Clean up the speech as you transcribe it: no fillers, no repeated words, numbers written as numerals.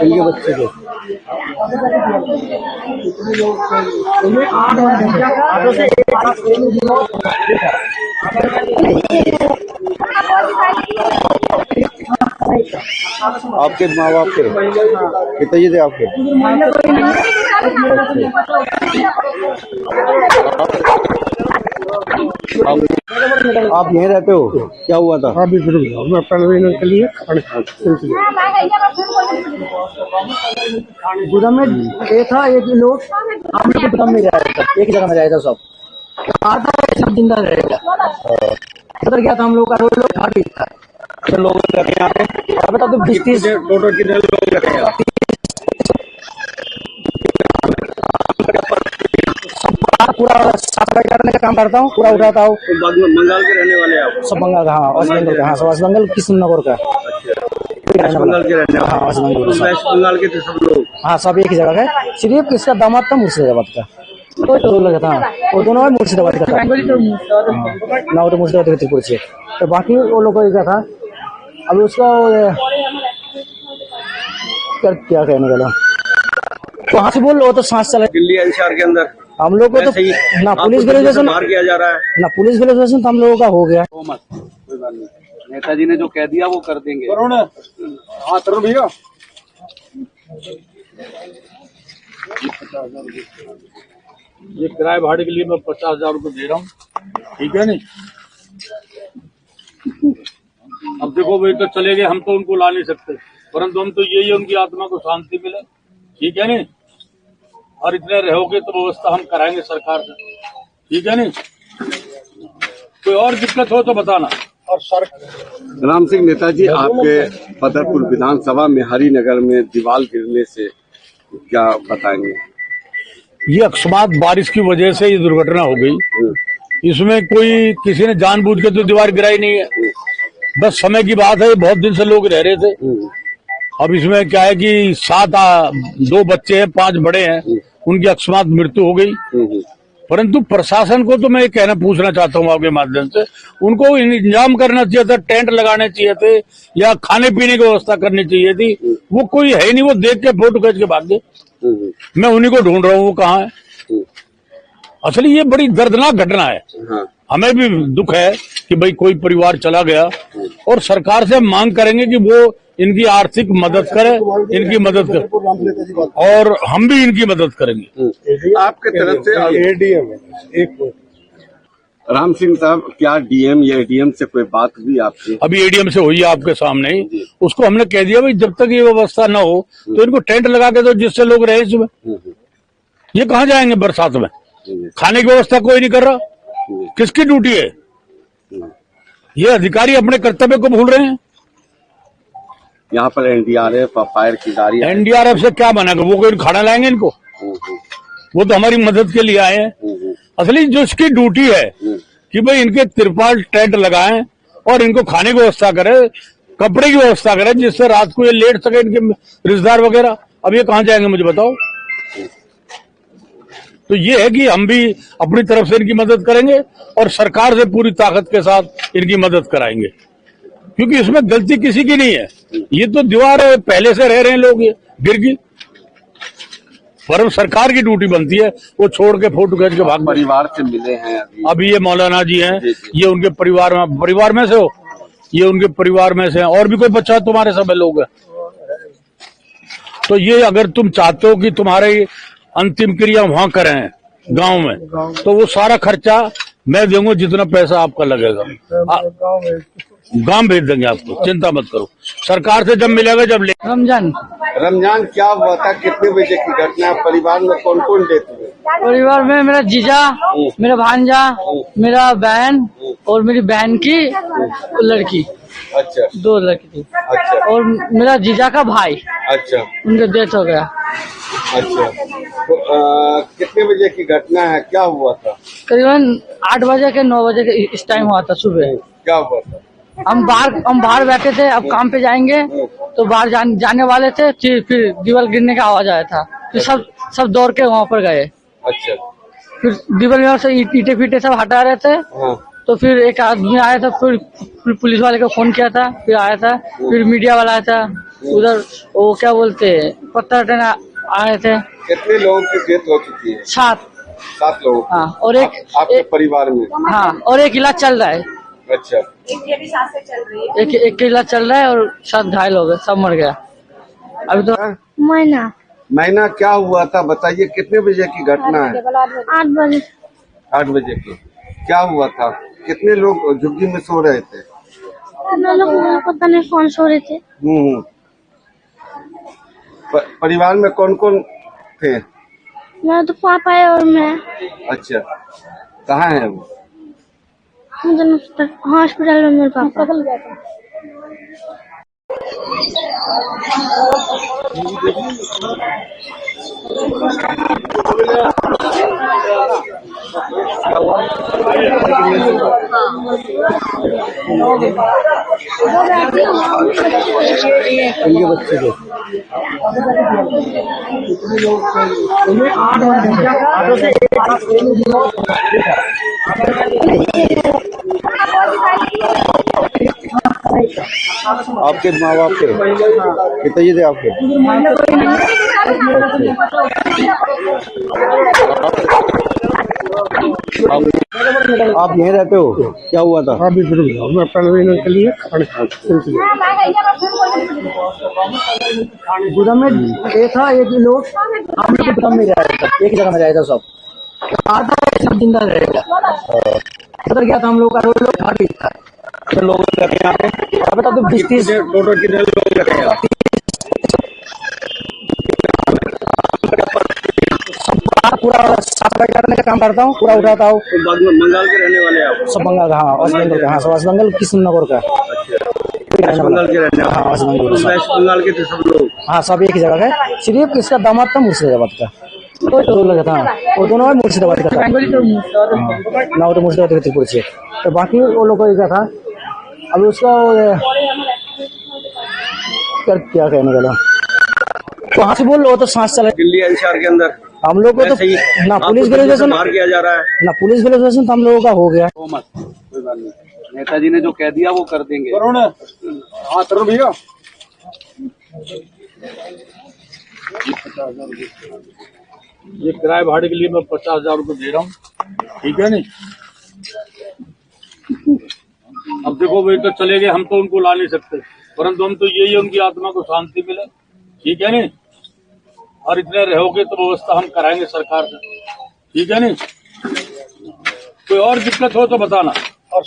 इनके बच्चे को आपके माँ बाप के पिताजी थे आपके? आप यहीं रहते हो? क्या हुआ था? मैं पहले के लिए गुदाम में ये था, एक ही लोग हम लोग गुदाम में रहा था, एक ही जगह में रहा था, सब जिंदा रहेगा। उधर गया था हम लोग का, लोग घाटी था, लोग यहाँ पे तो 20-30 टोटल कितने लोग रहते हैं? पूरा सफाई करने का काम करता हूँ, पूरा उठाता हूँ। बंगाल के रहने वाले आप? सब बंगाल का, हाँ वेस्ट बंगाल का, हाँ वेस्ट बंगाल किशननगर का। बंगाल के रहने वाले? हाँ वेस्ट बंगाल के थे सब लोग? हाँ सब एक ही जगह है, सिर्फ इसका दामाद था मुर्शिदाबाद का, तो लगा था वो दोनों मुर्शिदाबाद का था ना, वो तो मुर्शिदाबाद त्रिपुर से, तो बाकी वो लोग का था। अब उसका क्या कहने वाला, तो हाँ से बोल, वो तो सांस चला दिल्ली एनसीआर के अंदर हम लोग को, तो ना पुलिस ग्रेजुएशन बाहर किया जा रहा है, ना पुलिस ग्रेजुएशन, तो हम लोगों का हो गया। नेताजी ने जो कह दिया वो कर देंगे। हाँ तरुण भैया, ये किराए भाड़े के लिए मैं 50,000 रुपये दे रहा हूँ, ठीक है नहीं? अब देखो वे तो चले गए, हम तो उनको ला नहीं सकते, परंतु हम तो यही उनकी आत्मा को शांति मिले, ठीक है नहीं? और इतने रहोगे तो व्यवस्था हम कराएंगे सरकार से, ठीक है नहीं? कोई और दिक्कत हो तो बताना। और सर राम सिंह नेताजी, आपके फतेहपुर विधानसभा में हरिनगर में दीवार गिरने से क्या बताएंगे? ये अकस्मात बारिश की वजह से ये दुर्घटना हो गई, इसमें कोई किसी ने जानबूझ के तो दीवार गिराई नहीं है, बस समय की बात है, बहुत दिन से लोग रह रहे थे। अब इसमें क्या है कि 2 बच्चे हैं, 5 बड़े हैं, उनकी अकस्मात मृत्यु हो गई। परंतु प्रशासन को तो मैं कहना पूछना चाहता हूँ आपके माध्यम से, उनको इंतजाम करना चाहिए था, टेंट लगाने चाहिए थे, या खाने पीने की व्यवस्था करनी चाहिए थी। वो कोई है नहीं, वो देख के फोटो खींच के भाग गए। मैं उन्हीं को ढूंढ रहा हूँ, वो कहाँ है। असली ये बड़ी दर्दनाक घटना है। हमें भी दुख है कि भाई कोई परिवार चला गया, और सरकार से मांग करेंगे कि वो इनकी आर्थिक मदद करे, इनकी मदद करे, और हम भी इनकी मदद करेंगे। आपके तरफ से एडीएम एक राम सिंह साहब, क्या डीएम या एडीएम से कोई बात हुई आपकी? अभी एडीएम से हुई है आपके सामने ही, उसको हमने कह दिया भाई जब तक ये व्यवस्था न हो तो इनको टेंट लगा के दो, जिससे लोग रहे इसमें। ये कहाँ जाएंगे बरसात में? खाने की व्यवस्था कोई नहीं कर रहा, किसकी ड्यूटी है? ये अधिकारी अपने कर्तव्य को भूल रहे हैं। यहाँ पर एनडीआरएफ फायर की गाड़ी, एनडीआरएफ से क्या बनेगा? वो कोई खाना लाएंगे इनको? वो तो हमारी मदद के लिए आए हैं। असली जो इसकी ड्यूटी है कि भाई इनके तिरपाल टेंट लगाएं और इनको खाने की व्यवस्था करें, कपड़े की व्यवस्था करें, जिससे रात को ये लेट सके इनके रिश्तेदार वगैरह। अब ये कहाँ जाएंगे मुझे बताओ? तो ये है कि हम भी अपनी तरफ से इनकी मदद करेंगे और सरकार से पूरी ताकत के साथ इनकी मदद कराएंगे, क्योंकि इसमें गलती किसी की नहीं है। ये तो दीवार है, पहले से रह रहे हैं लोग, ये गिर गई, पर सरकार की ड्यूटी बनती है वो छोड़ के फोटो खींच के भाग। परिवार से मिले हैं अभी ये मौलाना जी हैं, ये उनके परिवार में से हो, ये उनके परिवार में से, और भी कोई बच्चा तुम्हारे सब लोग हैं। तो ये अगर तुम चाहते हो कि तुम्हारे अंतिम क्रिया वहां करें गांव में, तो वो सारा खर्चा मैं दूंगा, जितना पैसा आपका लगेगा गांव भेज देंगे आपको, चिंता मत करो। सरकार से जब मिलेगा जब ले। रमजान क्या हुआ था, कितने बजे की घटना? परिवार में कौन कौन देते हैं? परिवार में मेरा जीजा, मेरा भांजा, मेरा बहन और मेरी बहन की लड़की। अच्छा, 2 लड़की थी। अच्छा, और मेरा जीजा का भाई। अच्छा, उनका डेथ हो गया। अच्छा, तो कितने बजे की घटना है, क्या हुआ था? करीबन 8 बजे के 9 बजे के इस टाइम हुआ था सुबह। क्या हुआ था? हम बाहर बैठे थे, अब काम पे जाएंगे तो बाहर जाने वाले थे, फिर दीवार गिरने का आवाज आया था, फिर सब दौड़ के वहाँ पर गए। अच्छा। फिर दीवार से ईटे फीटे सब हटा रहे थे। हाँ। तो फिर एक आदमी आया था, फिर पुलिस वाले को फोन किया था, फिर आया था, फिर मीडिया वाला आया था, उधर वो क्या बोलते पत्थर हटाने आए थे। कितने लोगों की डेथ हो चुकी है? 7 लोग। हाँ, और आपके परिवार में? हाँ, और एक इलाज चल रहा है। अच्छा। एक इलाज चल रहा है और 7 घायल हो गए, सब मर गया अभी तो। मैना क्या हुआ था बताइए, कितने बजे की घटना है? 8 बजे। 8 बजे की। क्या हुआ था? कितने लोग झुग्गी में सो रहे थे? लोग पता नहीं कौन सो रहे थे। परिवार में कौन कौन थे? मेरा तो पापा है और मैं। अच्छा, कहाँ है वो? हॉस्पिटल में मेरे पापा। इनके बच्चे को आपके माँ बाप के पिताजी थे आपके? आप यहीं रहते हो? क्या हुआ था? अभी मैं पढ़ने के लिए गुदाम में ये था, एक लोग हम लोग गुदाम में रह रहे थे, एक जगह में रहता सब आता है, सब जिंदा रहेगा। उधर गया था हम लोग का, वो लोग खा रही था। तो लोग यहाँ पे तो 20-30 टोटल कितने लोग लगे? पूरा साफ करने का काम करता हूँ, पूरा उठाता हूँ। बंगाल के रहने वाले आप? सब बंगाल का, हाँ वेस्ट बंगाल का, हाँ वेस्ट बंगाल कृष्णनगर का। वेस्ट बंगाल के रहने वाले? हाँ वेस्ट बंगाल के थे सब लोग? हाँ, सब एक ही जगह है। सिर्फ इसका दामाद था मुर्शिदाबाद का, तो लगा था वो दोनों मुर्शिदाबाद का था ना, वो तो मुर्शिदाबाद के त्रिपुर से। तो बाकी वो लोग का था। अभी उसका क्या कहने वाला, वहाँ से बोल लो तो सांस चला। दिल्ली एनसीआर के अंदर हम लोग को तो ना पुलिस ग्रेजुएशन मार किया जा रहा है, ना पुलिस ग्रेजुएशन, तो हम लोगों का हो गया। कोई बात नहीं, नेताजी ने जो कह दिया वो कर देंगे। हाँ तरुण भैया, ये किराए भाड़े के लिए मैं 50,000 रुपये दे रहा हूँ, ठीक है नहीं? अब देखो वे तो चले गए, हम तो उनको ला नहीं सकते, परंतु हम तो यही उनकी आत्मा को शांति मिले, ठीक है नहीं? और इतने रहोगे तो व्यवस्था हम कराएंगे सरकार से, ठीक है नहीं? कोई और दिक्कत हो तो बताना। और